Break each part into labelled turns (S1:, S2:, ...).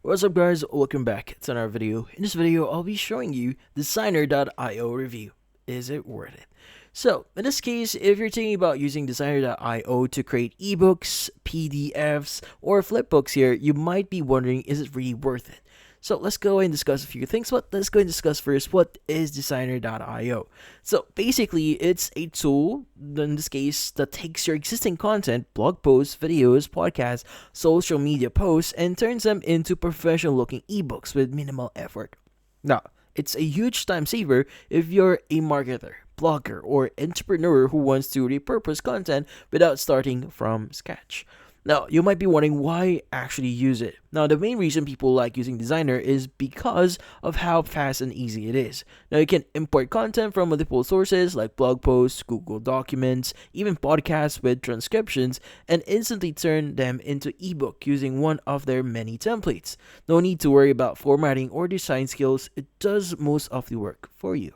S1: What's up guys, welcome back to another video. In this video, I'll be showing you Designrr.io review. Is it worth it? So, in this case, if you're thinking about using Designrr.io to create ebooks, PDFs, or flipbooks here, you might be wondering, is it really worth it? So let's go and discuss a few things, but let's go and discuss first what is Designrr.io. So basically, it's a tool, in this case, that takes your existing content, blog posts, videos, podcasts, social media posts, and turns them into professional looking ebooks with minimal effort. Now, it's a huge time saver if you're a marketer, blogger, or entrepreneur who wants to repurpose content without starting from scratch. Now, you might be wondering why actually use it. Now, the main reason people like using Designrr is because of how fast and easy it is. Now, you can import content from multiple sources like blog posts, Google Documents, even podcasts with transcriptions, and instantly turn them into ebook using one of their many templates. No need to worry about formatting or design skills. It does most of the work for you.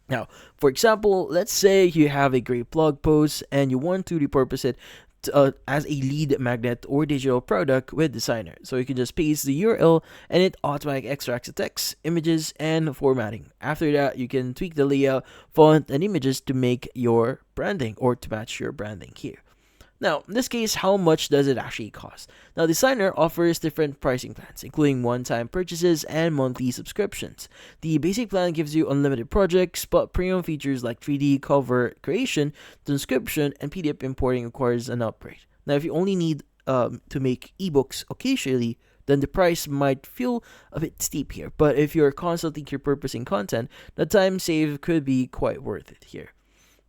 S1: Now, for example, let's say you have a great blog post and you want to repurpose it as a lead magnet or digital product with Designrr. So you can just paste the URL and it automatically extracts the text, images, and formatting. After that, you can tweak the layout, font, and images to make your branding or to match your branding here. Now, in this case, how much does it actually cost? Now, Designrr offers different pricing plans, including one-time purchases and monthly subscriptions. The basic plan gives you unlimited projects, but premium features like 3D cover creation, transcription, and PDF importing requires an upgrade. Now, if you only need to make ebooks occasionally, then the price might feel a bit steep here. But if you're constantly repurposing content, the time saved could be quite worth it here.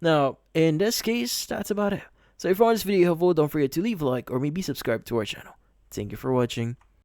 S1: Now, in this case, that's about it. So if you found this video helpful, don't forget to leave a like or maybe subscribe to our channel. Thank you for watching.